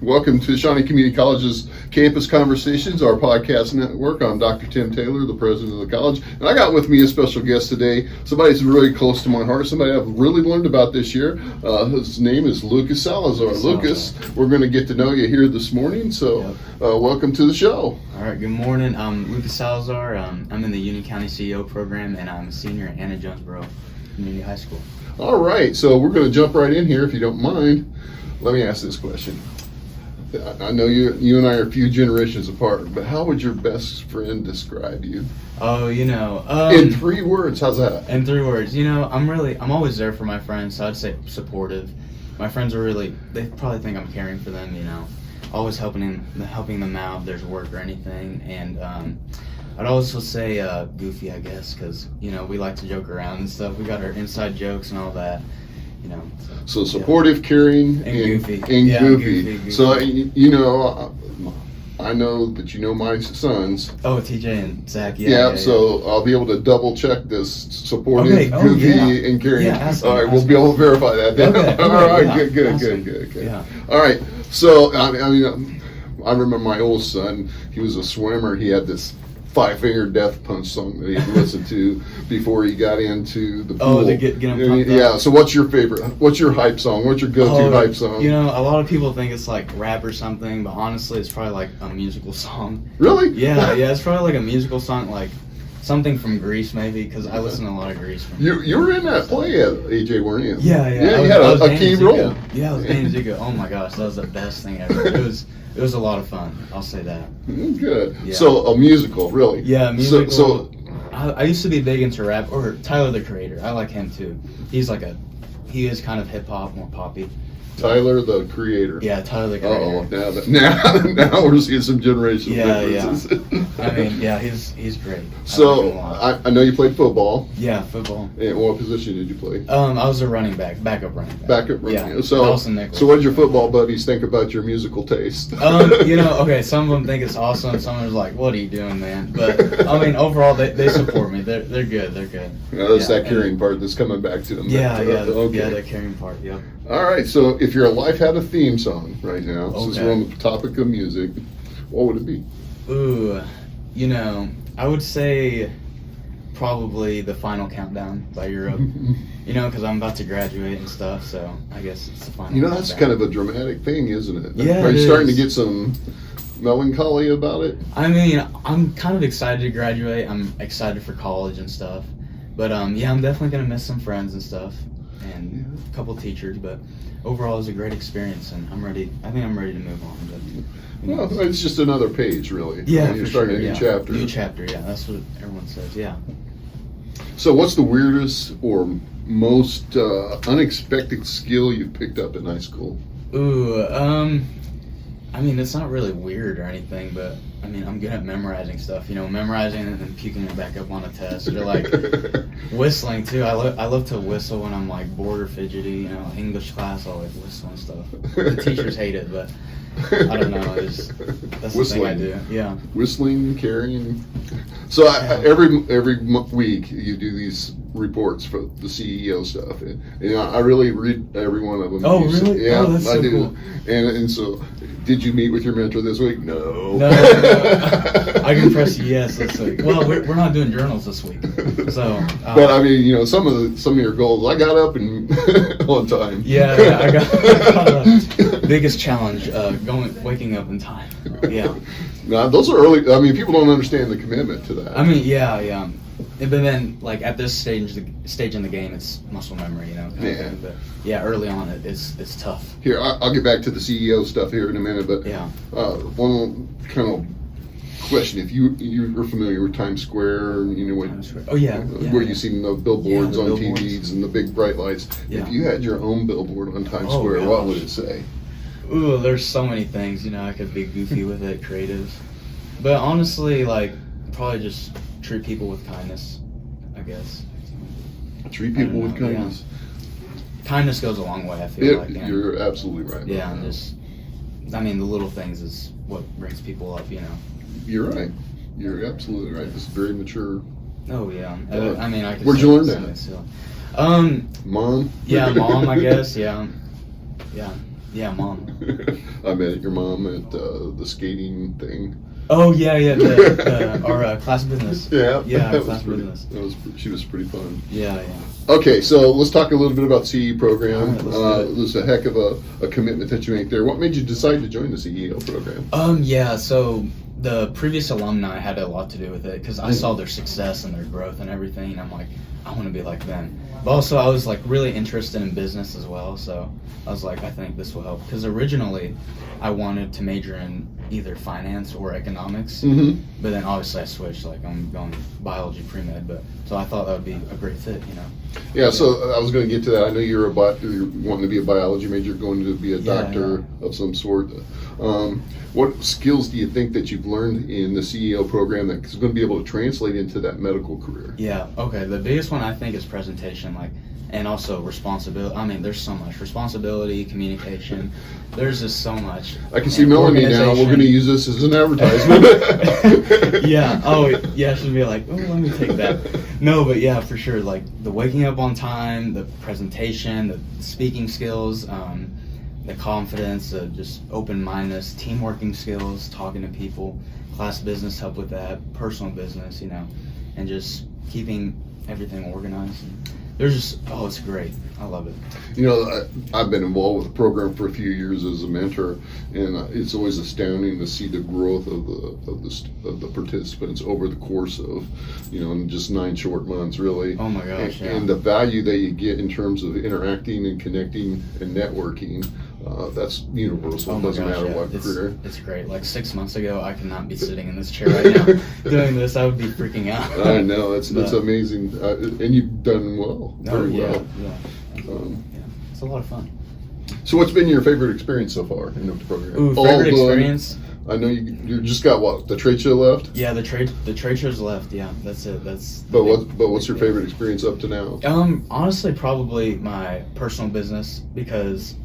Welcome to Shawnee Community College's Campus Conversations, our podcast network. I'm Dr. Tim Taylor, the president of the college, and I got with me a special guest today, somebody who's really close to my heart, somebody I've really learned about this year. His name is Lucas Salazar. Lucas, we're going to get to know you here this morning, so welcome to the show. All right, good morning. I'm Lucas Salazar. I'm in the Union County CEO program, and I'm a senior at Anna-Jonesboro High School. All right, so we're going to jump right in here, if you don't mind. Let me ask this question. I know you and I are a few generations apart, but how would your best friend describe you? Oh, in 3 words, how's that? In 3 words, I'm always there for my friends, so I'd say supportive. My friends are they probably think I'm caring for them, always helping them out if there's work or anything. And I'd also say goofy, I guess, because, we like to joke around and stuff. We got our inside jokes and all that. So supportive, caring, and goofy. Goofy. So, I know that you know my sons. Oh, TJ and Zach, So I'll be able to double check this supportive, goofy, and caring. Yeah, all right, we'll be able to verify that then. Okay. All right, Yeah. good. Awesome. Yeah. All right, so, I remember my oldest son, he was a swimmer. He had this 5-Finger Death Punch song that he listened to before he got into the pool. Oh, to get him pumped up. Yeah, so what's your favorite? What's your hype song? What's your go-to hype song? A lot of people think it's like rap or something, but honestly, it's probably like a musical song. Really? Yeah, it's probably like a musical song, like something from Greece maybe, because I listen to a lot of Grease. You were in that play at AJ, weren't you? Yeah. Yeah, you had a key role. Yeah, I was Danny Zuko. Oh my gosh, that was the best thing ever. It was a lot of fun. I'll say that. Good. Yeah. So a musical, really? Yeah, musical. So I used to be big into rap, or Tyler the Creator. I like him too. He is kind of hip hop, more poppy. Tyler the Creator. Yeah, Tyler the Creator. Now we're seeing some generational differences. Yeah. He's great. So I know you played football. Yeah, football. And what position did you play? I was a backup running back. Backup running back. Yeah. So what did your football buddies think about your musical taste? Okay, some of them think it's awesome. Some of them are like, "What are you doing, man?" But overall, they support me. They're good. They're good. That's that caring part that's coming back to them. Yeah, the caring part. Yep. All right, so if your life had a theme song right now, since we're on the topic of music, what would it be? Ooh, I would say probably The Final Countdown by Europe. Because I'm about to graduate and stuff, so I guess it's the final countdown. That's kind of a dramatic thing, isn't it? Yeah, Are you starting to get some melancholy about it? I'm kind of excited to graduate. I'm excited for college and stuff. But I'm definitely going to miss some friends and stuff. And a couple teachers, but overall it was a great experience, and I'm ready. I think I'm ready to move on. But, well, it's just another page, really. Yeah, you're starting a new chapter. New chapter, yeah. That's what everyone says. Yeah. So, what's the weirdest or most unexpected skill you picked up in high school? Ooh, it's not really weird or anything, but I'm good at memorizing stuff. Memorizing and then puking it back up on a test. Or like whistling too. I love to whistle when I'm like bored or fidgety. English class, I always whistle and stuff. The teachers hate it, but I don't know. That's the thing I do. Yeah. Whistling, carrying. So every week you do these reports for the CEO stuff, and I really read every one of them. Oh, really? Yeah, that's so I do. Cool. And so, did you meet with your mentor this week? No. I can press yes this week. Well, we're not doing journals this week, so. But some of your goals, I got up and on time. Yeah, I got the biggest challenge, waking up in time. Yeah. Now those are early. People don't understand the commitment to that. Yeah. But then, like at this stage in the game, it's muscle memory, Yeah. But yeah, early on, it's tough. Here, I'll get back to the CEO stuff here in a minute, but yeah. One kind of question: if you're familiar with Times Square, Times Square. Oh yeah. Where you see the billboards on billboards. TVs and the big bright lights. Yeah. If you had your own billboard on Times Square, gosh. What would it say? Ooh, there's so many things. I could be goofy with it, creative, but honestly, probably just treat people with kindness, I guess. Treat people with kindness. Yeah. Kindness goes a long way, I feel like. You're absolutely right. Yeah, and the little things is what brings people up, You're right. You're absolutely right. This is very mature. Oh, yeah. I could Where'd you learn that? Mom? Mom? Yeah, mom, I guess, yeah. Yeah. Yeah, mom. I met your mom at the skating thing. Oh yeah, our class business. Yeah, Yeah, class business. She was pretty fun. Yeah. Okay, so let's talk a little bit about the CE program. All right, let's do it. It was a heck of a commitment that you make there. What made you decide to join the CEO program? So the previous alumni had a lot to do with it because I saw their success and their growth and everything, and I'm like, I want to be like them. But also, I was like really interested in business as well, so I was like, I think this will help. Because originally, I wanted to major in either finance or economics, but then obviously I switched. Like I'm going biology pre-med, but so I thought that would be a great fit, you know. Yeah, so I was going to get to that. I know you're wanting to be a biology major, going to be a doctor of some sort. What skills do you think that you've learned in the CEO program that's going to be able to translate into that medical career? Yeah, okay. The biggest one I think is presentation, and also responsibility. I mean, there's so much responsibility, communication. There's just so much. I can see Melanie now. We're going to use this as an advertisement. Yeah. Oh, yeah. She'll be like, oh, let me take that. No, but yeah, for sure. Like the waking up on time, the presentation, the speaking skills, the confidence, just open-mindedness, teamworking skills, talking to people, class business help with that, personal business, you know, and just keeping everything organized. And there's just, it's great. I love it. You know, I've been involved with the program for a few years as a mentor, and it's always astounding to see the growth of the participants over the course of, in just 9 short months, really. Oh my gosh! And the value that you get in terms of interacting and connecting and networking. That's universal. It doesn't matter what career. It's great. Like 6 months ago, I could not be sitting in this chair right now doing this. I would be freaking out. I know. It's amazing. And you've done well. Very well. Yeah. It's a lot of fun. So what's been your favorite experience so far in the program? Ooh, favorite experience? I know you just got the trade show left? Yeah, the trade show's left. Yeah, that's it. But what's your favorite experience up to now? Honestly, probably my personal business, because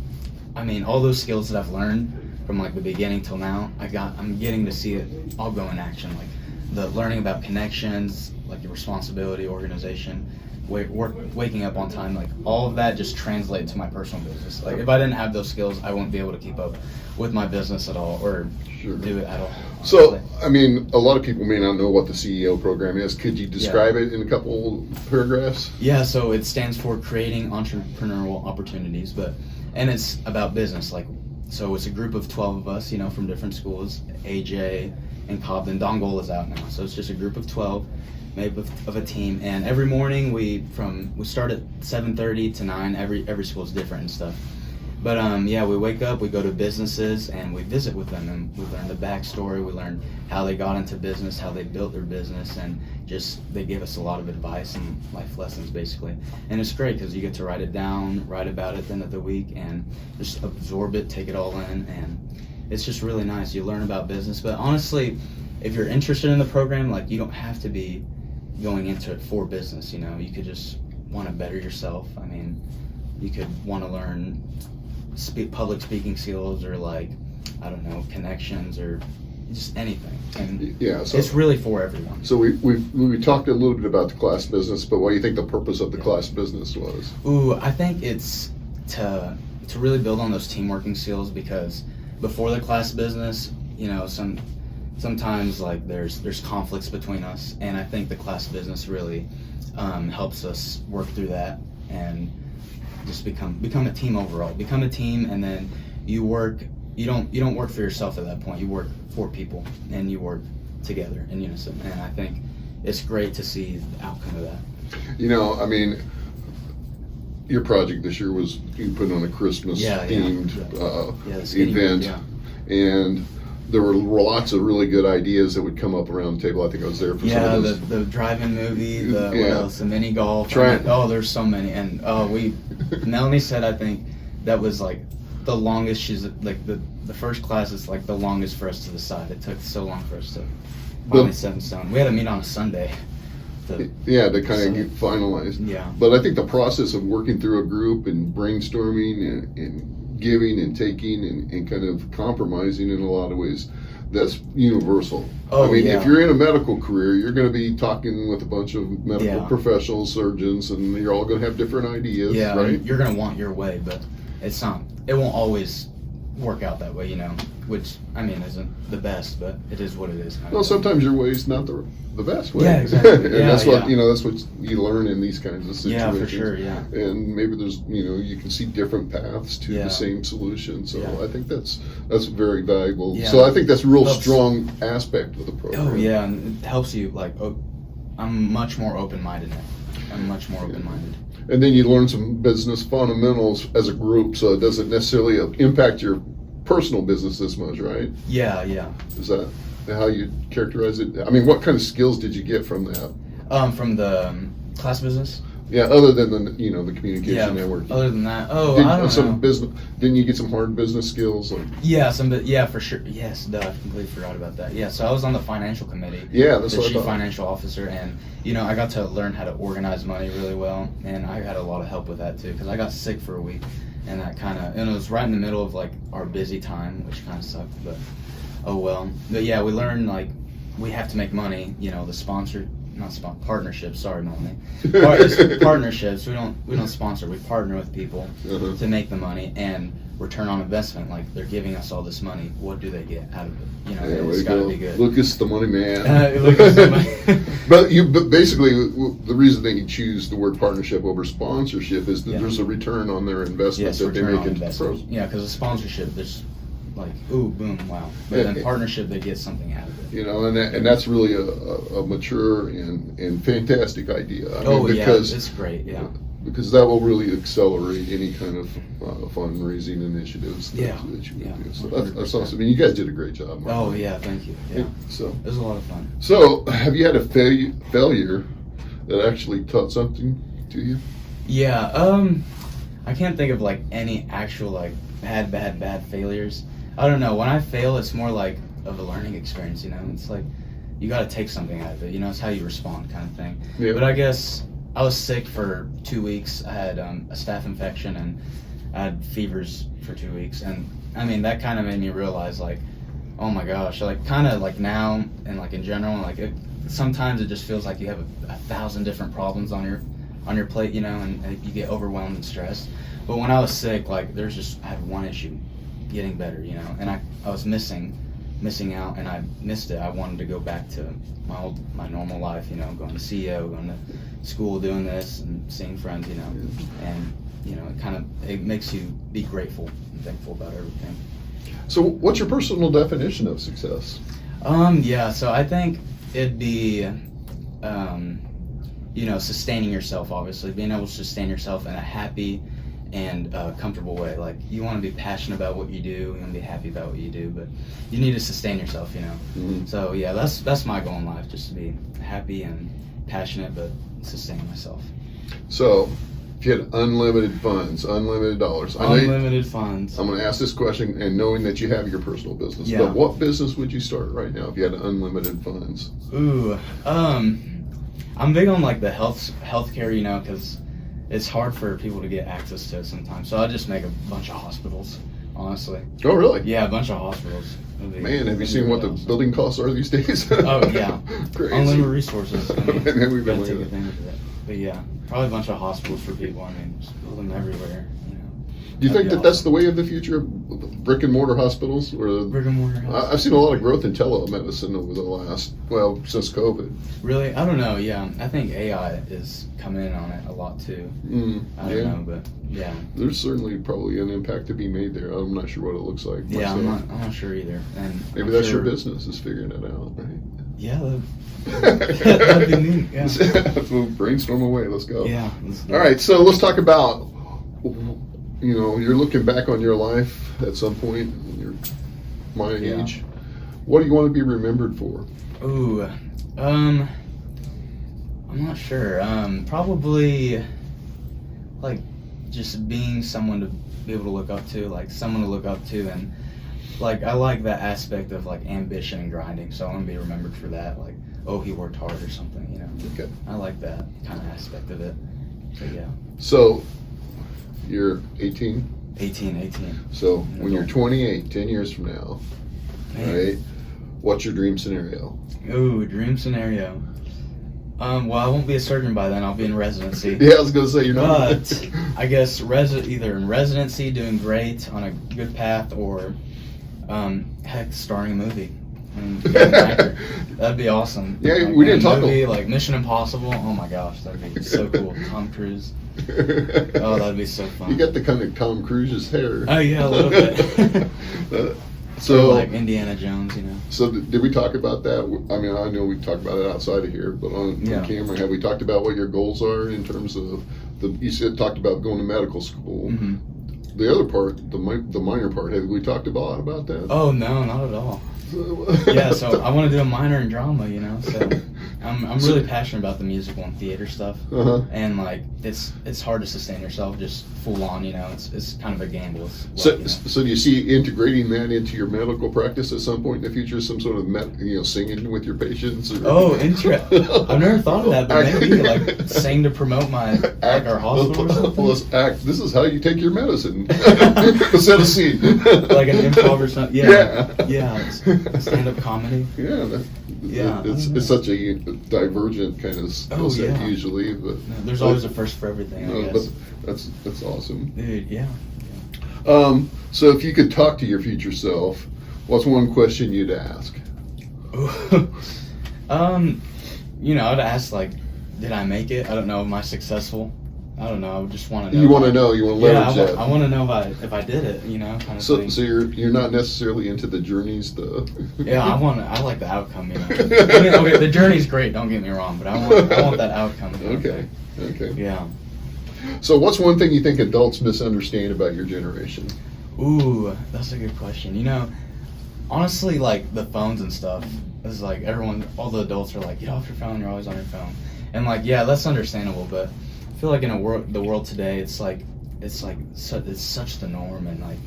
I mean, all those skills that I've learned from like the beginning till now, I'm getting to see it all go in action. Like the learning about connections, like the responsibility, organization, waking up on time, like all of that just translates to my personal business. Like if I didn't have those skills, I wouldn't be able to keep up with my business at all or do it at all. So, I mean, a lot of people may not know what the CEO program is. Could you describe it in a couple paragraphs? Yeah, so it stands for Creating Entrepreneurial Opportunities, and it's about business. So it's a group of 12 of us, from different schools, AJ and Cobden. Dongol is out now. So it's just a group of 12 made of a team. And every morning we start at 7:30 to 9. Every school is different and stuff. But we wake up, we go to businesses, and we visit with them, and we learn the backstory. We learn how they got into business, how they built their business, and just they give us a lot of advice and life lessons, basically. And it's great because you get to write it down, write about it at the end of the week, and just absorb it, take it all in, and it's just really nice. You learn about business, but honestly, if you're interested in the program, you don't have to be going into it for business. You could just want to better yourself. I mean, you could want to learn public speaking skills, or connections, or just anything. And so it's really for everyone. So we talked a little bit about the class business, but what do you think the purpose of the class business was? Ooh, I think it's to really build on those teamworking skills, because before the class business, sometimes there's conflicts between us, and I think the class business really helps us work through that and just become a team overall. Become a team, and then you work. You don't work for yourself at that point. You work for people, and you work together in unison. And I think it's great to see the outcome of that. I mean, your project this year was you put on a Christmas themed event, and there were lots of really good ideas that would come up around the table. I think I was there for some of those. The drive-in movie, what else? The mini golf. There's so many. And Melanie said, I think that was the longest. She's the first class is the longest for us to decide. It took so long for us to finally set in stone. We had to meet on a Sunday. To kind of get finalized. Yeah. But I think the process of working through a group and brainstorming and giving and taking and kind of compromising in a lot of ways, that's universal. If you're in a medical career, you're going to be talking with a bunch of medical professionals, surgeons, and you're all going to have different ideas, right? You're going to want your way, but it won't always work out that way, you know, which I mean isn't the best, but it is what it is. Well, sometimes your way's not the best way. Yeah, exactly. And Yeah, that's what yeah. that's what you learn in these kinds of situations. Yeah, for sure. Yeah. And maybe there's you can see different paths to Yeah. the same solution. So Yeah. I think that's very valuable. Yeah. So I think that's a real Helps. strong aspect of the program. Oh yeah, and it helps you like. I'm much more open-minded now. I'm much more open-minded. And then you learn some business fundamentals as a group, so it doesn't necessarily impact your personal business as much, right? Yeah, yeah. Is that how you characterize it? I mean, what kind of skills did you get from that? From the class business. Yeah, other than the communication network. Other than that, I don't know. Business. Didn't you get some hard business skills? Like, Yeah, for sure. Yes, duh, I completely forgot about that. Yeah, so I was on the financial committee. Yeah, that's the what I chief thought. financial officer, and I got to learn how to organize money really well, and I had a lot of help with that too, because I got sick for a week, and it was right in the middle of like our busy time, which kind of sucked, but oh well. But yeah, we learned like we have to make money. The partnerships. Sorry, Melanie. Partnerships. We don't sponsor. We partner with people to make the money, and return on investment. Like they're giving us all this money. What do they get out of it? It's got to be good. Lucas, the money man. Lucas, the money. But basically, the reason that you choose the word partnership over sponsorship is that there's a return on their investment that they make into the program. Yeah, because a sponsorship, there's like, ooh, boom, wow. But then partnership, they get something out of it. And that's really a mature and fantastic idea. Because it's great, yeah. Because that will really accelerate any kind of fundraising initiatives that you would do. So that's awesome. I mean, you guys did a great job, Mark. Oh, yeah, thank you. Yeah. So it was a lot of fun. So, have you had a failure that actually taught something to you? Yeah, I can't think of like any actual like bad failures. I don't know. When I fail, it's more like of a learning experience, It's like you got to take something out of it, It's how you respond kind of thing. Yeah. But I guess I was sick for 2 weeks. I had a staph infection and I had fevers for 2 weeks. And I mean, that kind of made me realize like, oh my gosh, like kind of like now and like in general, like sometimes it just feels like you have a 1,000 different problems on your plate, and you get overwhelmed and stressed. But when I was sick, like I had one issue, getting better, and I was missing out, and I missed it. I wanted to go back to my normal life, going to CEO, going to school, doing this, and seeing friends, and it makes you be grateful and thankful about everything. So, what's your personal definition of success? So I think it'd be, sustaining yourself. Obviously, being able to sustain yourself in a happy and comfortable way. Like you want to be passionate about what you do, you want to be happy about what you do, but you need to sustain yourself, Mm-hmm. So yeah, that's my goal in life, just to be happy and passionate, but sustain myself. So, if you had unlimited funds, unlimited dollars, Unlimited funds. I'm going to ask this question, and knowing that you have your personal business, Yeah. but what business would you start right now if you had unlimited funds? Ooh, I'm big on like the healthcare, because it's hard for people to get access to it sometimes. So I'll just make a bunch of hospitals, honestly. Oh, really? Yeah, a bunch of hospitals. Man, have you seen what the building costs are these days? Oh, yeah. Crazy. Unlimited resources. I mean, And then we've been gotta take like that. advantage of that. But yeah, probably a bunch of hospitals for people. I mean, just build them everywhere, Do you think That'd that be that's the way of the future, brick and mortar hospitals? Or Brick and mortar I've seen a lot of growth in telemedicine over the since COVID. Really? I don't know, yeah. I think AI is coming in on it a lot too. I don't know, but yeah. There's certainly probably an impact to be made there. I'm not sure what it looks like. Yeah, myself. I'm not sure either. And Maybe I'm that's sure, your business, is figuring it out, right? Yeah, that'd be neat, yeah. We'll brainstorm away. Let's go. Yeah. All right, so let's talk about, you're looking back on your life at some point, when you're my age. What do you want to be remembered for? Ooh, I'm not sure. Probably like just being someone to be able to look up to, and like I like that aspect of like ambition and grinding. So I want to be remembered for that. Like, oh, he worked hard or something. Okay. I like that kind of aspect of it. So yeah. So you're 18. 18. So when you're 28, 10 years from now, Man. right? What's your dream scenario? Ooh, dream scenario. Well, I won't be a surgeon by then. I'll be in residency. Yeah, I was gonna say you're not. But I guess either in residency, doing great on a good path, or heck, starring a movie. I mean, being an actor. That'd be awesome. Yeah, like, we didn't a talk movie like Mission Impossible. Oh my gosh, that'd be so cool. Tom Cruise. Oh, that'd be so fun. You got the kind of Tom Cruise's hair. Oh yeah, a little bit. So or like Indiana Jones, you know. So did we talk about that? I mean, I know we talked about it outside of here, but on camera, have we talked about what your goals are in terms of you talked about going to medical school. Mm-hmm. The other part, the minor part, have we talked a lot about that? Oh no, not at all. Yeah, so I want to do a minor in drama, you know. So I'm really passionate about the musical and theater stuff, and like it's hard to sustain yourself just full on, you know. It's kind of a gamble. So do you see integrating that into your medical practice at some point in the future? Some sort of singing with your patients? Or? Oh, interesting. I've never thought of that, but maybe like sing to promote like our hospital or something. Let's act. This is how you take your medicine. Set a scene. Like an improv or something. Yeah. Stand-up comedy. Yeah, it's such a divergent kind of skill set usually, but there's always a first for everything. I guess. But that's awesome. Dude, yeah. So if you could talk to your future self, what's one question you'd ask? I'd ask like, did I make it? I don't know. Am I successful? I don't know. I just want to know. You want to know. You want to leverage that. I want to know if I did it. You know, kind of thing. So you're not necessarily into the journeys, Yeah, I like the outcome. You know. I mean, okay, the journey's great. Don't get me wrong, but I want that outcome. Okay. Yeah. So what's one thing you think adults misunderstand about your generation? Ooh, that's a good question. You know, honestly, like the phones and stuff is like all the adults are like, get off your phone. You're always on your phone, and like, yeah, that's understandable, but I feel like in the world today, it's such the norm, and like,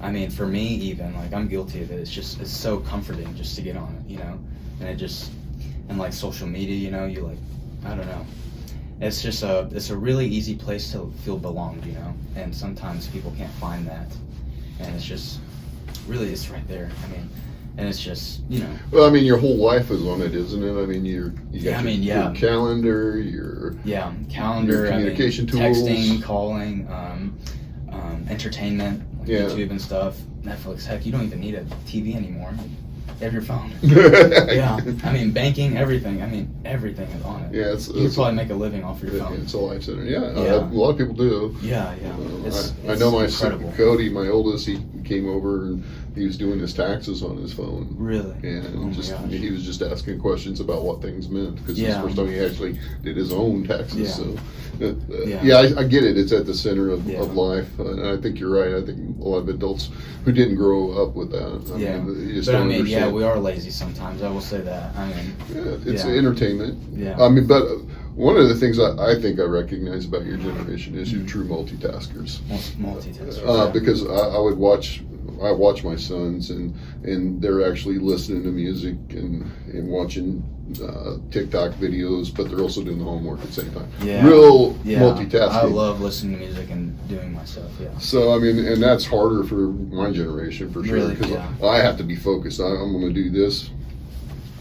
I mean, for me even, like, I'm guilty of it. It's so comforting just to get on it, you know, and like social media, you know, you like, I don't know, it's a really easy place to feel belonged, you know, and sometimes people can't find that, and it's right there. I mean. And it's just, you know. Well, I mean, your whole life is on it, isn't it? I mean, your calendar, your communication tools, texting, calling, entertainment, like YouTube and stuff, Netflix. Heck, you don't even need a TV anymore. You have your phone. Yeah, I mean, banking, everything. I mean, everything is on it. Yeah, you could probably make a living off your phone. It's a lifesaver. A lot of people do. Yeah. I know my son Cody, my oldest, he came over and he was doing his taxes on his phone. Really? And he was just asking questions about what things meant because it's the first time he actually did his own taxes. So, I get it. It's at the center of life, and I think you're right. I think a lot of adults who didn't grow up with that. I mean, we are lazy sometimes. I will say that. I mean, it's entertainment. Yeah. I mean, but one of the things I think I recognize about your generation is you're true multitaskers. Multitaskers. Because I watch my sons and they're actually listening to music and watching TikTok videos, but they're also doing the homework at the same time. Multitasking. I love listening to music and doing my stuff. Yeah. So I mean, and that's harder for my generation for sure because I have to be focused. I'm going to do this.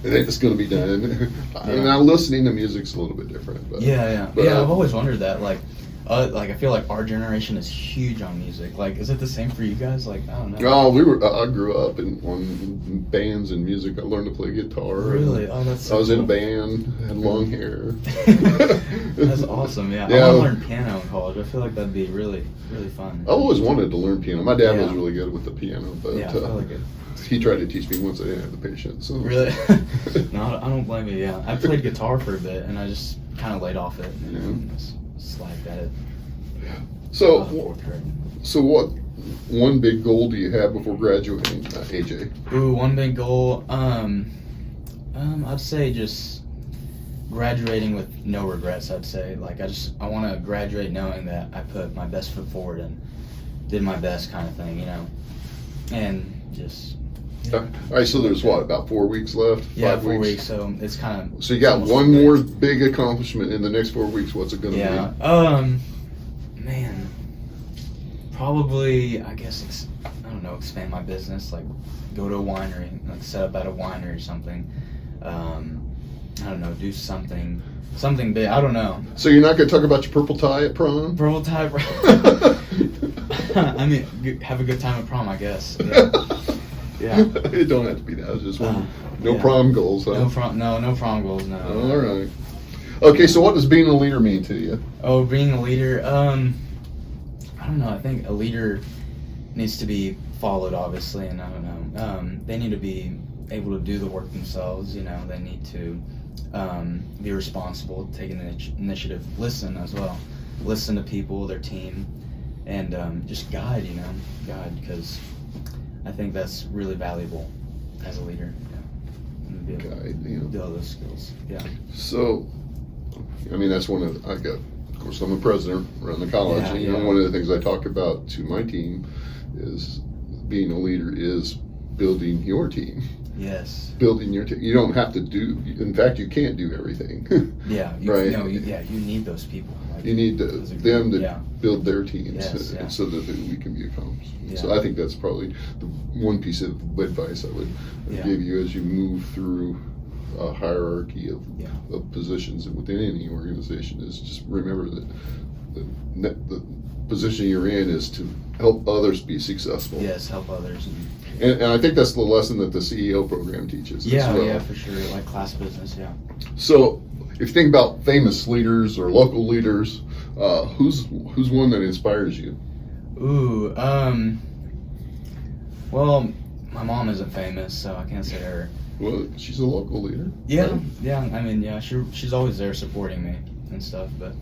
And it's going to be done. And now listening to music's a little bit different. But, I've always wondered that. Like I feel like our generation is huge on music. Like, is it the same for you guys? Like, I don't know. I grew up on bands and music. I learned to play guitar. Really? Oh, that's so I was in a band, had long hair. That's awesome. Yeah. I want to learn piano in college. I feel like that'd be really, really fun. I always wanted to learn piano. My dad was really good with the piano, but I feel like it. He tried to teach me once I didn't have the patience. So. Really? No, I don't blame you. Yeah, I played guitar for a bit, and I just kind of laid off it. Just slacked at it. So what? One big goal do you have before graduating, AJ? Ooh, one big goal. I'd say just graduating with no regrets. I'd say I want to graduate knowing that I put my best foot forward and did my best, kind of thing, you know, and just. All right, so there's about 4 weeks left? Yeah, 4 weeks. So it's kind of. So you got one more big accomplishment in the next 4 weeks. What's it going to be? Man, probably I guess I don't know, expand my business, like go to a winery, like set up at a winery or something. I don't know, do something big. I don't know. So you're not going to talk about your purple tie at prom? Purple tie. I mean, have a good time at prom, I guess. Yeah. Yeah. It don't have to be that. I was just wondering. No yeah. prom goals, huh? No prom goals. No. All right. Okay, so what does being a leader mean to you? Oh, being a leader. I don't know. I think a leader needs to be followed, obviously, and I don't know. They need to be able to do the work themselves. You know, they need to be responsible, take an initiative, listen as well, listen to people, their team, and just guide. You know, because I think that's really valuable as a leader. Yeah, and be able to do all those skills. Yeah. So, I mean, that's one of of course, I'm a president around the college, Yeah, and yeah. one of the things I talk about to my team is being a leader is building your team. Yes. Building your team. You don't have to do. In fact, you can't do everything. Yeah. Right. You need those people. Like, You need them to yeah. build their teams Yes, yeah. so that we can be accomplished. Yeah. So I think that's probably the one piece of advice I would Yeah. give you as you move through a hierarchy of Yeah. positions within any organization is just remember that the position you're in is to help others be successful. Yes, help others. And I think that's the lesson that the CEO program teaches Yeah, as well. yeah, for sure. Like class business, yeah. So if you think about famous leaders or local leaders, who's one that inspires you? Ooh, well, my mom isn't famous, so I can't say her. Well, she's a local leader. Yeah, right? yeah. I mean, yeah, she's always there supporting me and stuff. But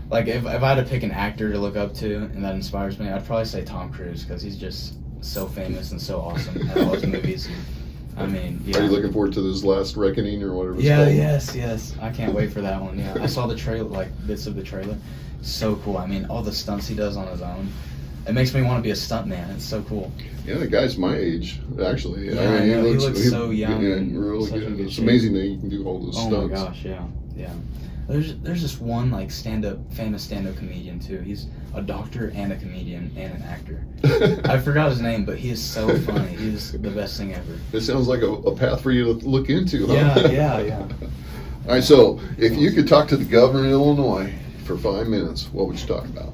like, if I had to pick an actor to look up to and that inspires me, I'd probably say Tom Cruise because he's just so famous and so awesome at all his movies. I mean, yeah. Are you looking forward to this last reckoning or whatever it's Yeah, called? yes. I can't wait for that one. Yeah, I saw the trailer, like bits of the trailer. So cool. I mean, all the stunts he does on his own. It makes me want to be a stuntman. It's so cool. Yeah, the guy's my age, actually. Yeah, I mean, I know. He looks so young Yeah, and really such a good. good It's shape. amazing that you can do all those Oh stunts. my gosh, yeah. There's this one like famous stand-up comedian too. He's a doctor and a comedian and an actor. I forgot his name, but he is so funny. He's the best thing ever. It sounds like a path for you to look into, huh? Yeah. All right, so if you could talk to the governor of Illinois for 5 minutes, what would you talk about?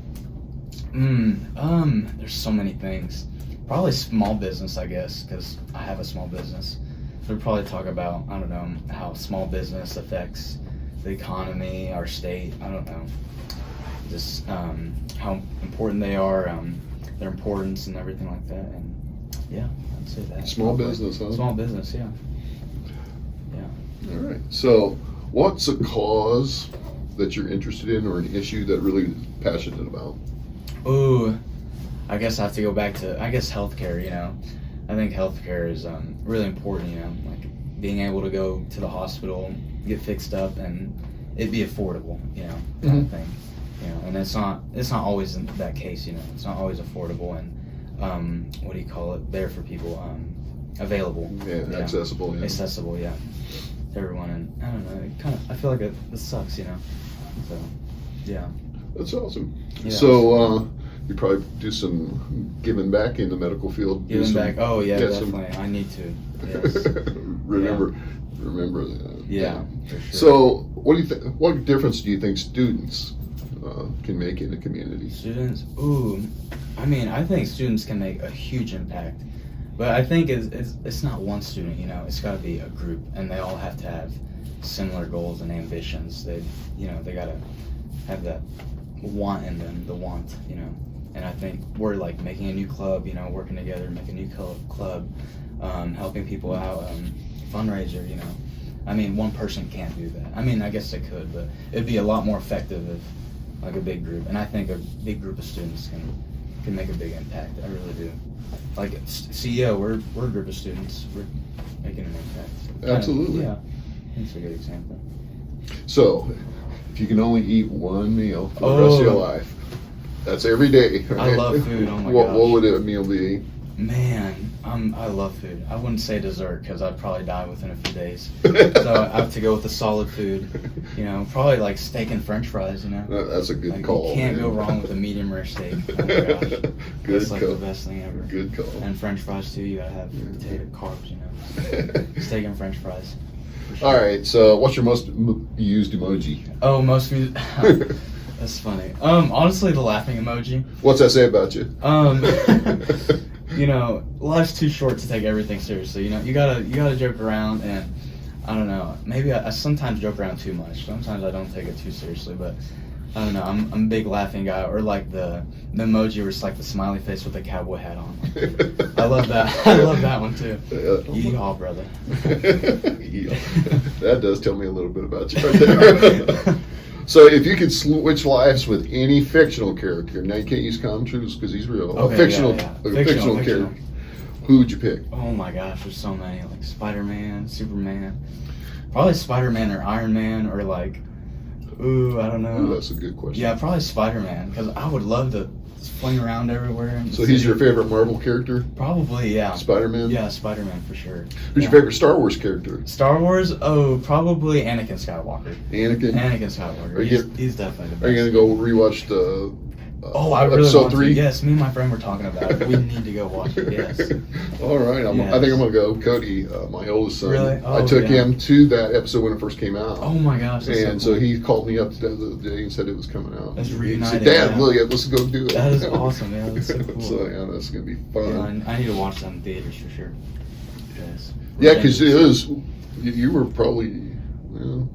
There's so many things. Probably small business, I guess, because I have a small business. So we'd probably talk about, I don't know, how small business affects the economy, our state, I don't know. Just how important they are, their importance and everything like that. And yeah, I'd say that. Small probably. business, huh? Small business, yeah. All right. So what's a cause that you're interested in or an issue that really passionate about? Ooh, I guess I have to go back to, healthcare, you know. I think healthcare is really important, you know, like being able to go to the hospital, get fixed up, and it be affordable, you know, kind of thing. You know, and it's not always in that case, you know. It's not always affordable and there for people, available. Yeah, accessible. Yeah. Accessible, yeah. To everyone, and I don't know, I feel like it sucks, you know. So, yeah. That's awesome. Yeah. So you probably do some giving back in the medical field. Giving back. Oh yeah, some- definitely. I need to. Yes. remember that. Yeah, for sure. So what do you think? What difference do you think students can make in the community? Students. Ooh, I mean, I think students can make a huge impact, but I think it's not one student. You know, it's got to be a group, and they all have to have similar goals and ambitions. They gotta have that want in them, the want, you know. And I think we're like making a new club, you know, working together, make a new club, helping people out, fundraiser, you know. I mean, one person can't do that. I mean, I guess they could, but it'd be a lot more effective if like a big group. And I think a big group of students can make a big impact. I really do. Like CEO, we're a group of students. We're making an impact. So Absolutely. Yeah, that's a good example. So if you can only eat one meal for the rest of your life, that's every day. Right? I love food. Oh my What gosh. would a meal be? Man, I love food. I wouldn't say dessert because I'd probably die within a few days. So I have to go with the solid food. You know, probably like steak and French fries. You know, That's a good like, call. you can't man. go wrong with a medium rare steak. Oh my gosh, Good that's like call. the best thing ever. Good call. And French fries too. You gotta have potato carbs. You know, steak and French fries for sure. All right. So, what's your most used emoji? Oh, most music. That's funny. Honestly, the laughing emoji. What's that say about you? You know, life's too short to take everything seriously. You know, you gotta joke around, and I don't know. Maybe I sometimes joke around too much. Sometimes I don't take it too seriously, but I don't know. I'm a big laughing guy, or like the emoji where it's like the smiley face with a cowboy hat on. I love that. I love that one too. Yeehaw, brother. Yeehaw. That does tell me a little bit about you right there. So, if you could switch lives with any fictional character, now you can't use common truths because he's real. Okay, A fictional fictional character. Who would you pick? Oh my gosh, there's so many. Like Spider-Man, Superman, probably Spider-Man or Iron Man, or like, I don't know. Ooh, that's a good question. Yeah, probably Spider-Man, because I would love to fling around everywhere. So he's your favorite Marvel character? Probably, yeah. Spider-Man? Yeah, Spider-Man for sure. Who's your favorite Star Wars character? Star Wars? Oh, probably Anakin Skywalker. Anakin? Anakin Skywalker. He's definitely the best. Are you going to go rewatch the I really episode want 3? to. Yes, me and my friend were talking about it. We need to go watch it, yes. All right. I think I'm going to go. Cody, my oldest son. Really? Oh, I took him to that episode when it first came out. Oh my gosh. And so he called me up the other day and said it was coming out. That's He reuniting. said, Dad, look, let's go do it. That is awesome. Yeah, that's so cool. So, yeah, that's going to be fun. Yeah, I need to watch that in theaters for sure. Yes. Yeah, because it was, you were probably,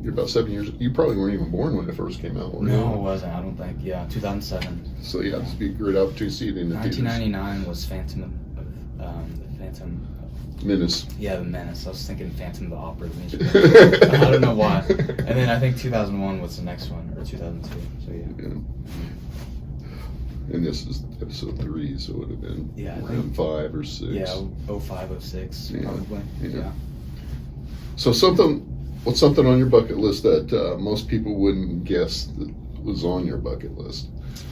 you're about 7 years, you probably weren't even born when it first came out, were you? No, I wasn't. I don't think. Yeah, 2007. So, yeah, this would be a great opportunity to see it in the theaters. 1999 was Phantom Menace. Yeah, the Menace. I was thinking Phantom the Opera, the musical. I don't know why. And then I think 2001 was the next one, or 2002. So yeah. And this is episode 3, so it would have been around 5 or 6. Yeah, 05, 06, probably. Yeah. So what's something on your bucket list that most people wouldn't guess that was on your bucket list?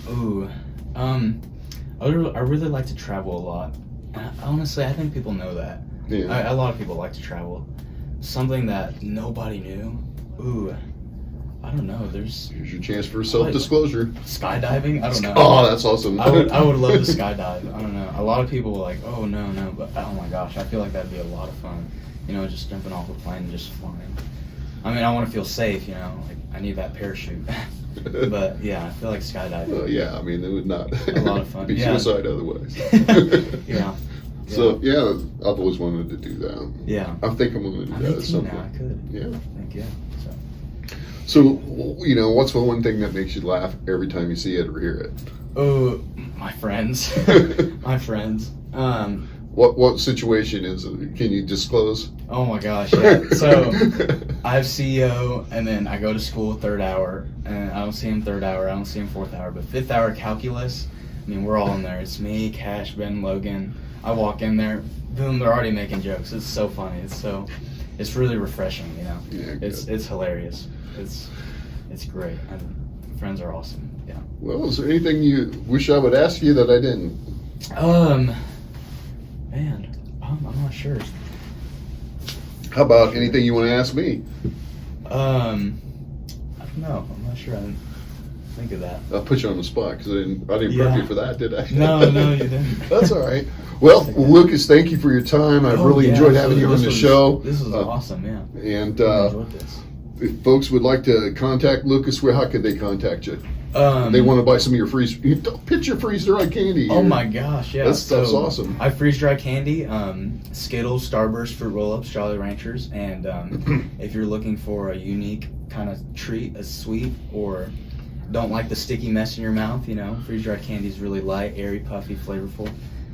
Ooh, I really like to travel a lot. Honestly, I think people know that. Yeah. A lot of people like to travel. Something that nobody knew. Ooh, I don't know. Here's your chance for self-disclosure. Skydiving? I don't know. Oh, that's awesome. I would love to skydive. I don't know. A lot of people were like, oh no, but oh my gosh, I feel like that'd be a lot of fun. You know, just jumping off a plane and just flying. I mean, I want to feel safe. You know, like I need that parachute. But yeah, I feel like skydiving. Well, yeah, I mean, it would not a lot of fun. be suicide otherwise. Yeah. So yeah, I've always wanted to do that. Yeah. I think I'm going to do that at some point. I could. Yeah. I think, yeah. So, what's the one thing that makes you laugh every time you see it or hear it? Oh, my friends. My friends. What situation is it? Can you disclose? Oh my gosh, yeah. So I have CEO, and then I go to school 3rd hour, and I don't see him 3rd hour, I don't see him 4th hour, but 5th hour calculus, I mean, we're all in there. It's me, Cash, Ben, Logan. I walk in there, boom, they're already making jokes. It's so funny. It's really refreshing, you know. Yeah, it's hilarious. It's great. Friends are awesome. Yeah. Well, is there anything you wish I would ask you that I didn't? Man, I'm not sure. How about anything you want to ask me? I don't know. I'm not sure. I didn't think of that. I'll put you on the spot because I didn't prep you for that, did I? No, you didn't. That's all right. Well, Lucas, thank you for your time. I really enjoyed having you on the show. This was awesome, yeah. And I enjoyed this. If folks would like to contact Lucas, how could they contact you? They want to buy some of your freeze dried candy. Oh my gosh, yeah. That's awesome. I freeze dry candy, Skittles, Starburst, Fruit Roll-Ups, Jolly Ranchers, and if you're looking for a unique kind of treat, a sweet, or don't like the sticky mess in your mouth, freeze dried candy is really light, airy, puffy, flavorful.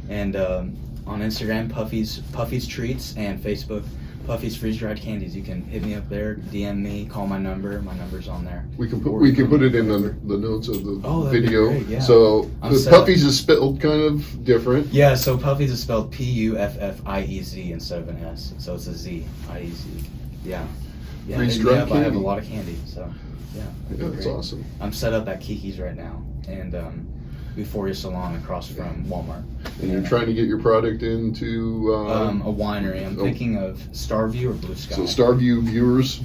And on Instagram, Puffiez Treats, and Facebook, Puffiez Freeze Dried Candies. You can hit me up there, DM me, call my number. My number's on there. We can put it in the notes of the video. Great, yeah. So the Puffiez is spelled kind of different. Yeah, so Puffiez is spelled Puffiez instead of an S. So it's a Z, I-E-Z. Yeah. Freeze Dried Candy. I have a lot of candy, so yeah. That's awesome. I'm set up at Kiki's right now, and Euphoria Salon across from Walmart. And you're trying to get your product into a winery. I'm thinking of Starview or Blue Sky. So Starview viewers,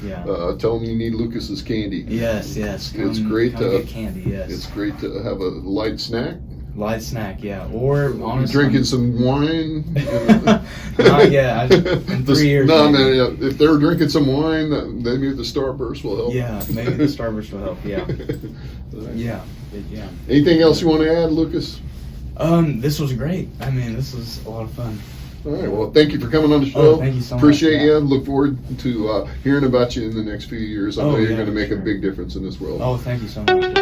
yeah. Tell them you need Lucas's candy. Yes. It's great to get candy. Yes. It's great to have a light snack. Light snack, yeah. Or honestly, Drinking some wine. not yet. In 3 years. No, maybe. man. Yeah, if they're drinking some wine, maybe the Starburst will help. Yeah, maybe the Starburst will help. Yeah, yeah. Anything else you want to add, Lucas? This was great. I mean, this was a lot of fun. All right. Well, thank you for coming on the show. Oh, thank you so much. Appreciate Yeah. you. Look forward to hearing about you in the next few years. I know you're yeah, going to make a sure. big difference in this world. Oh, thank you so much.